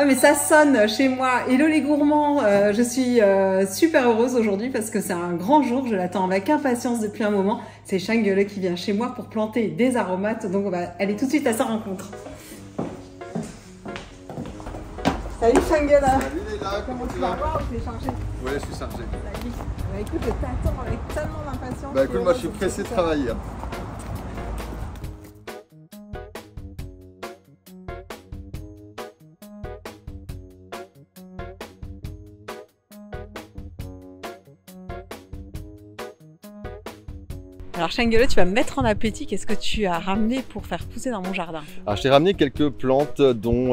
Ah mais ça sonne chez moi. Hello les gourmands, je suis super heureuse aujourd'hui parce que c'est un grand jour, je l'attends avec impatience depuis un moment. C'est Shangele qui vient chez moi pour planter des aromates, donc on va aller tout de suite à sa rencontre. Salut Shangele. Salut Leïla, Comment tu vas? Waouh, t'es chargé. Ouais, je suis chargé. Salut. Bah écoute, je t'attends avec tellement d'impatience. Bah écoute, moi je suis pressé de travailler. Alors Shangele, tu vas me mettre en appétit. Qu'est-ce que tu as ramené pour faire pousser dans mon jardin? Alors je t'ai ramené quelques plantes dont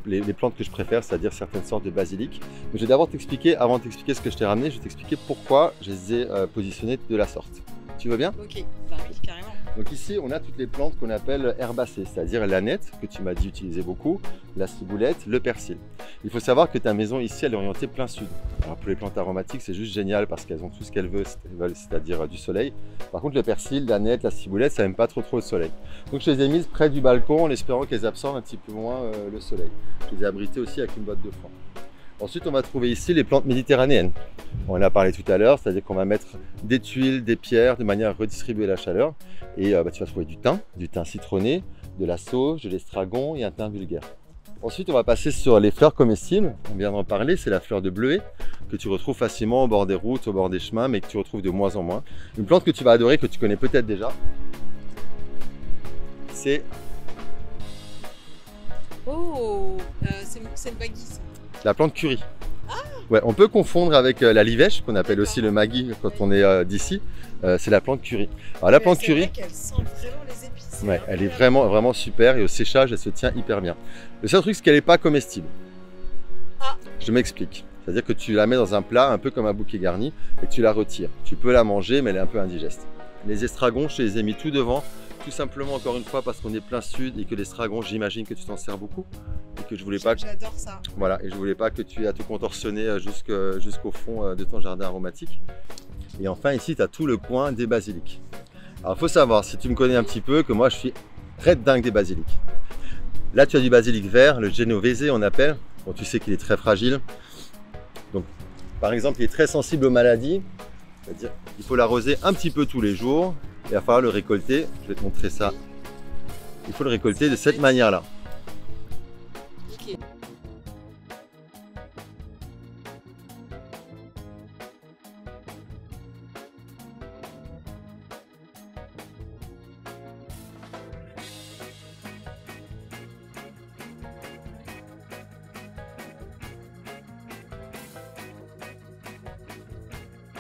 les plantes que je préfère, c'est-à-dire certaines sortes de basilic. Mais je vais d'abord t'expliquer, avant de t'expliquer ce que je t'ai ramené, je vais t'expliquer pourquoi je les ai positionnés de la sorte. Tu veux bien? Ok, bah oui, carrément. Donc ici, on a toutes les plantes qu'on appelle herbacées, c'est-à-dire l'aneth, que tu m'as dit utiliser beaucoup, la ciboulette, le persil. Il faut savoir que ta maison ici, elle est orientée plein sud. Alors pour les plantes aromatiques, c'est juste génial parce qu'elles ont tout ce qu'elles veulent, c'est-à-dire du soleil. Par contre, le persil, l'aneth, la ciboulette, ça n'aime pas trop le soleil. Donc je les ai mises près du balcon en espérant qu'elles absorbent un petit peu moins le soleil. Je les ai abritées aussi avec une botte de foin. Ensuite, on va trouver ici les plantes méditerranéennes. On en a parlé tout à l'heure, c'est-à-dire qu'on va mettre des tuiles, des pierres, de manière à redistribuer la chaleur. Et tu vas trouver du thym citronné, de la sauge, de l'estragon et un thym vulgaire. Ensuite, on va passer sur les fleurs comestibles. On vient d'en parler, c'est la fleur de bleuet que tu retrouves facilement au bord des routes, au bord des chemins, mais que tu retrouves de moins en moins. Une plante que tu vas adorer, que tu connais peut-être déjà, c'est... Oh, c'est le baggy. La plante curry. Ouais, on peut confondre avec la livèche, qu'on appelle aussi le magui quand on est d'ici. C'est la plante curry. Alors la plante curry, elle sent vraiment les épices. ouais, elle est vraiment super et au séchage, elle se tient hyper bien. Le seul truc, c'est qu'elle n'est pas comestible. Ah. Je m'explique. C'est-à-dire que tu la mets dans un plat, un peu comme un bouquet garni, et que tu la retires. Tu peux la manger, mais elle est un peu indigeste. Les estragons, je les ai mis tout devant, tout simplement encore une fois parce qu'on est plein sud et que l'estragon, j'imagine que tu t'en sers beaucoup. Et que je voulais pas. J'adore ça. Voilà, et je voulais pas que tu aies à te contorsionner jusqu'au fond de ton jardin aromatique. Et enfin, ici, tu as tout le coin des basilics. Alors, il faut savoir, si tu me connais un petit peu, que moi, je suis red dingue des basilics. Là, tu as du basilic vert, le genovese, on appelle. Bon, tu sais qu'il est très fragile. Donc, par exemple, il est très sensible aux maladies. C'est-à-dire qu'il faut l'arroser un petit peu tous les jours. Et il va falloir le récolter. Je vais te montrer ça. Il faut le récolter de cette manière-là.